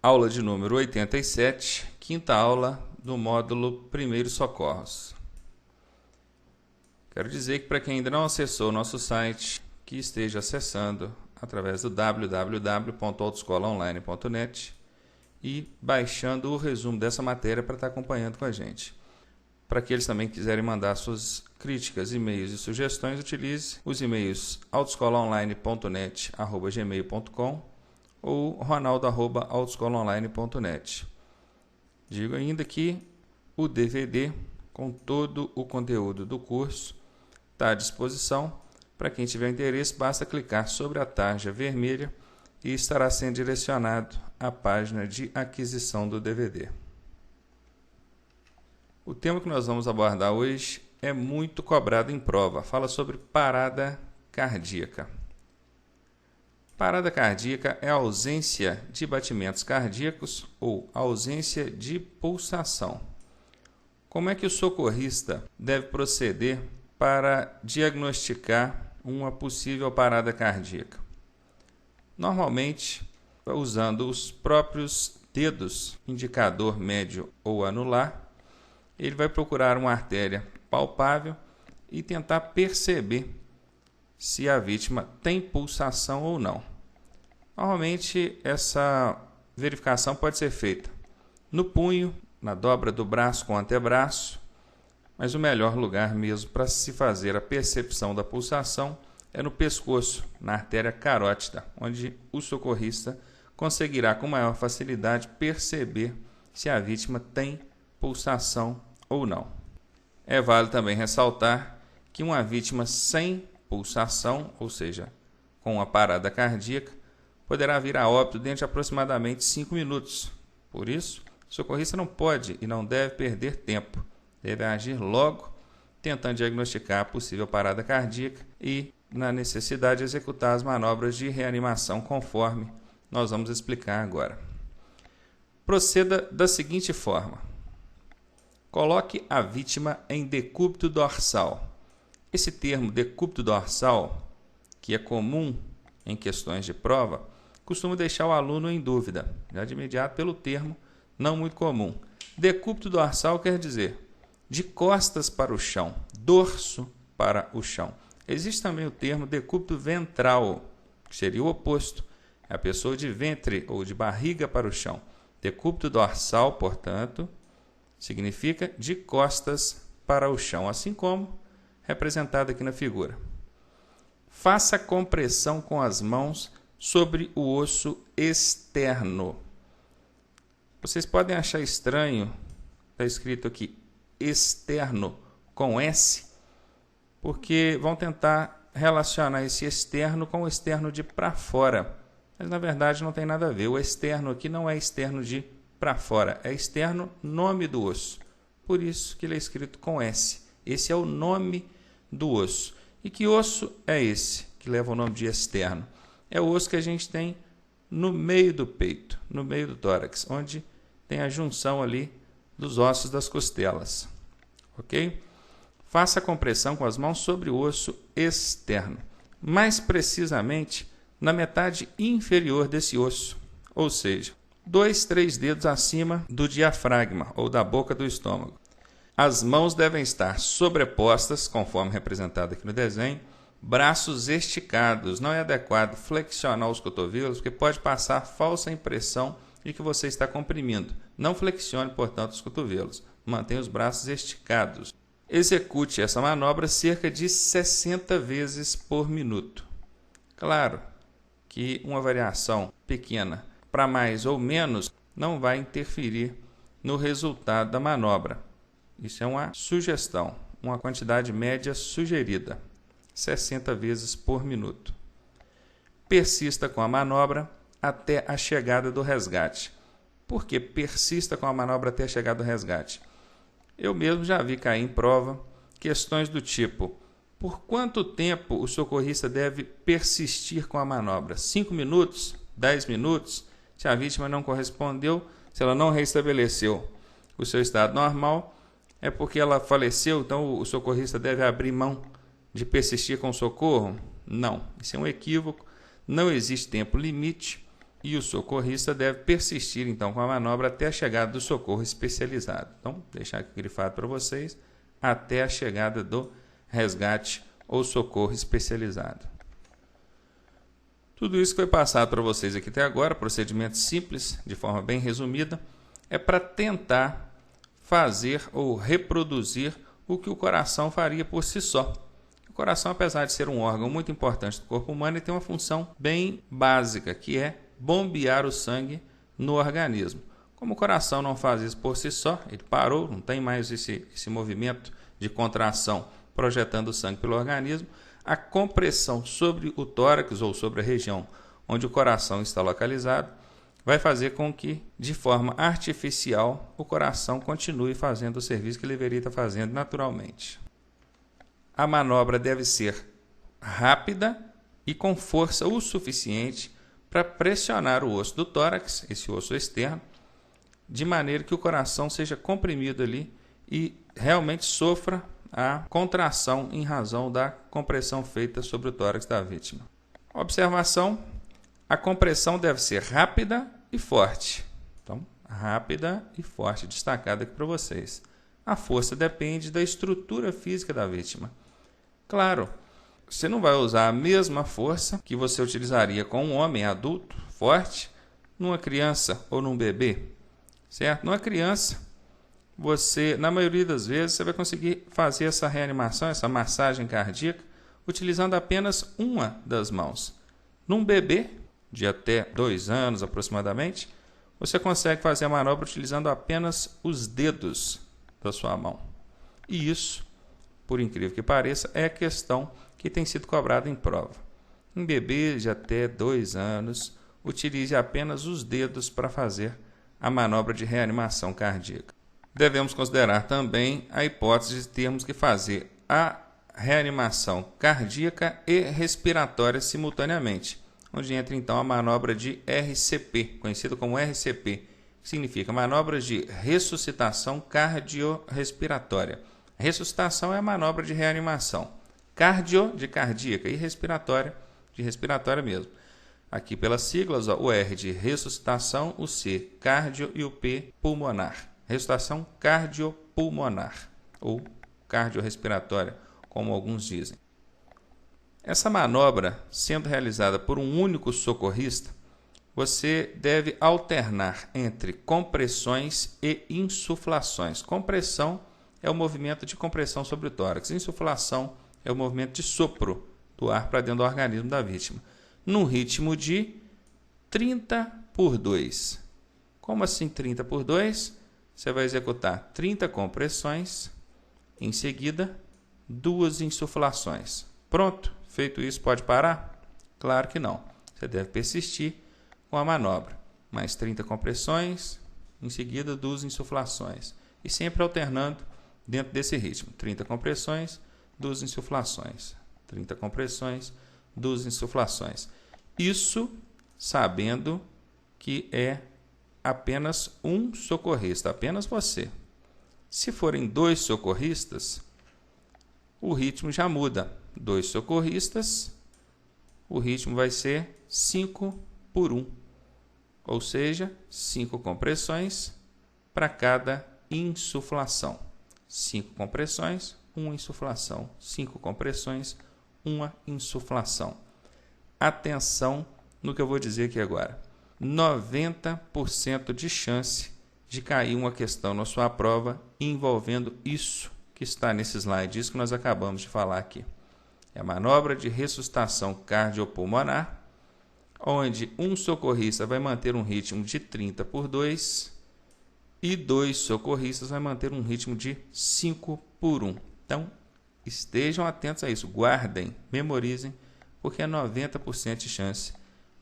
Aula de número 87, quinta aula do módulo Primeiros Socorros. Quero dizer que para quem ainda não acessou o nosso site, que esteja acessando através do www.autoescolaonline.net e baixando o resumo dessa matéria para estar acompanhando com a gente. Para aqueles também que quiserem mandar suas críticas, e-mails e sugestões, utilize os e-mails autoescolaonline.net@gmail.com ou ronaldo@autoescolaonline.net. Digo ainda que o DVD com todo o conteúdo do curso está à disposição. Para quem tiver interesse, basta clicar sobre a tarja vermelha e estará sendo direcionado à página de aquisição do DVD. O tema que nós vamos abordar hoje é muito cobrado em prova. Fala sobre parada cardíaca. Parada cardíaca é a ausência de batimentos cardíacos ou ausência de pulsação. Como é que o socorrista deve proceder para diagnosticar uma possível parada cardíaca? Normalmente, usando os próprios dedos, indicador médio ou anular, ele vai procurar uma artéria palpável e tentar perceber se a vítima tem pulsação ou não. Normalmente, essa verificação pode ser feita no punho, na dobra do braço com o antebraço, mas o melhor lugar mesmo para se fazer a percepção da pulsação é no pescoço, na artéria carótida, onde o socorrista conseguirá com maior facilidade perceber se a vítima tem pulsação ou não. É válido também ressaltar que uma vítima sem pulsação, ou seja, com uma parada cardíaca, poderá vir a óbito dentro de aproximadamente 5 minutos. Por isso, o socorrista não pode e não deve perder tempo. Deve agir logo, tentando diagnosticar a possível parada cardíaca e, na necessidade, executar as manobras de reanimação conforme nós vamos explicar agora. Proceda da seguinte forma. Coloque a vítima em decúbito dorsal. Esse termo decúbito dorsal, que é comum em questões de prova, costuma deixar o aluno em dúvida, já de imediato pelo termo não muito comum. Decúbito dorsal quer dizer de costas para o chão, dorso para o chão. Existe também o termo decúbito ventral, que seria o oposto, é a pessoa de ventre ou de barriga para o chão. Decúbito dorsal, portanto, significa de costas para o chão, assim como representado aqui na figura. Faça compressão com as mãos sobre o osso externo. Vocês podem achar estranho, está escrito aqui externo com S, porque vão tentar relacionar esse externo com o externo de para fora. Mas na verdade não tem nada a ver. O externo aqui não é externo de para fora, é externo nome do osso. Por isso que ele é escrito com S. Esse é o nome do osso. E que osso é esse que leva o nome de externo? É o osso que a gente tem no meio do peito, no meio do tórax, onde tem a junção ali dos ossos das costelas. Ok? Faça a compressão com as mãos sobre o osso externo, mais precisamente na metade inferior desse osso, ou seja, 2, 3 dedos acima do diafragma ou da boca do estômago. As mãos devem estar sobrepostas, conforme representado aqui no desenho, braços esticados. Não é adequado flexionar os cotovelos, porque pode passar a falsa impressão de que você está comprimindo. Não flexione, portanto, os cotovelos. Mantenha os braços esticados. Execute essa manobra cerca de 60 vezes por minuto. Claro que uma variação pequena para mais ou menos não vai interferir no resultado da manobra. Isso é uma sugestão, uma quantidade média sugerida. 60 vezes por minuto. Persista com a manobra até a chegada do resgate. Por que persista com a manobra até a chegada do resgate? Eu mesmo já vi cair em prova questões do tipo: por quanto tempo o socorrista deve persistir com a manobra? 5 minutos? 10 minutos? Se a vítima não correspondeu, se ela não restabeleceu o seu estado normal, é porque ela faleceu, então o socorrista deve abrir mão de persistir com o socorro? Não, isso é um equívoco, não existe tempo limite E o socorrista deve persistir, então, com a manobra até a chegada do socorro especializado. Então, vou deixar aqui grifado para vocês, até a chegada do resgate ou socorro especializado. Tudo isso que foi passado para vocês aqui até agora, procedimento simples, de forma bem resumida, é para tentar fazer ou reproduzir o que o coração faria por si só. O coração, apesar de ser um órgão muito importante do corpo humano, ele tem uma função bem básica, que é bombear o sangue no organismo. Como o coração não faz isso por si só, ele parou, não tem mais esse movimento de contração projetando o sangue pelo organismo, a compressão sobre o tórax ou sobre a região onde o coração está localizado vai fazer com que, de forma artificial, o coração continue fazendo o serviço que ele deveria estar fazendo naturalmente. A manobra deve ser rápida e com força o suficiente para pressionar o osso do tórax, esse osso externo, de maneira que o coração seja comprimido ali e realmente sofra a contração em razão da compressão feita sobre o tórax da vítima. Observação: a compressão deve ser rápida e forte. Então, rápida e forte, destacada aqui para vocês. A força depende da estrutura física da vítima. Claro, você não vai usar a mesma força que você utilizaria com um homem adulto, forte, numa criança ou num bebê, certo? Numa criança, na maioria das vezes, você vai conseguir fazer essa reanimação, essa massagem cardíaca, utilizando apenas uma das mãos. Num bebê, de até 2 anos aproximadamente, você consegue fazer a manobra utilizando apenas os dedos da sua mão. E isso, por incrível que pareça, é a questão que tem sido cobrada em prova. Em bebês de até 2 anos, utilize apenas os dedos para fazer a manobra de reanimação cardíaca. Devemos considerar também a hipótese de termos que fazer a reanimação cardíaca e respiratória simultaneamente, onde entra então a manobra de RCP, conhecida como RCP, que significa manobras de ressuscitação cardiorrespiratória. Ressuscitação é a manobra de reanimação, cardio de cardíaca e respiratória de respiratória mesmo. Aqui pelas siglas, o R de ressuscitação, o C cardio e o P pulmonar. Ressuscitação cardiopulmonar ou cardiorrespiratória, como alguns dizem. Essa manobra, sendo realizada por um único socorrista, você deve alternar entre compressões e insuflações. Compressão é o movimento de compressão sobre o tórax. Insuflação é o movimento de sopro do ar para dentro do organismo da vítima, num ritmo de 30/2. Como assim 30/2? Você vai executar 30 compressões, em seguida 2 insuflações. Pronto? Feito isso, pode parar? Claro que não. Você deve persistir com a manobra. Mais 30 compressões, em seguida 2 insuflações. E sempre alternando dentro desse ritmo. 30 compressões, 2 insuflações. 30 compressões, 2 insuflações. Isso sabendo que é apenas um socorrista, apenas você. Se forem 2 socorristas, o ritmo já muda. 2 socorristas, o ritmo vai ser 5/1, ou seja, 5 compressões para cada insuflação. 5 compressões, 1 insuflação. 5 compressões, 1 insuflação. Atenção no que eu vou dizer aqui agora. 90% de chance de cair uma questão na sua prova envolvendo isso que está nesse slide, isso que nós acabamos de falar aqui. É a manobra de ressuscitação cardiopulmonar, onde um socorrista vai manter um ritmo de 30/2 e 2 socorristas vai manter um ritmo de 5/1. Então, estejam atentos a isso, guardem, memorizem, porque é 90% de chance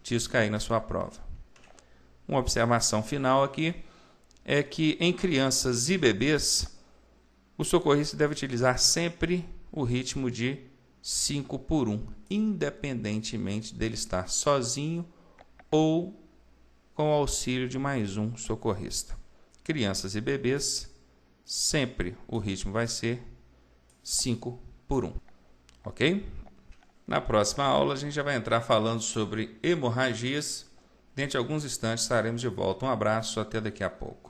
disso cair na sua prova. Uma observação final aqui é que em crianças e bebês, o socorrista deve utilizar sempre o ritmo de 5/1, independentemente dele estar sozinho ou com o auxílio de mais um socorrista. Crianças e bebês, sempre o ritmo vai ser 5/1, ok? Na próxima aula a gente já vai entrar falando sobre hemorragias, Dentro de alguns instantes estaremos de volta. Um abraço, até daqui a pouco.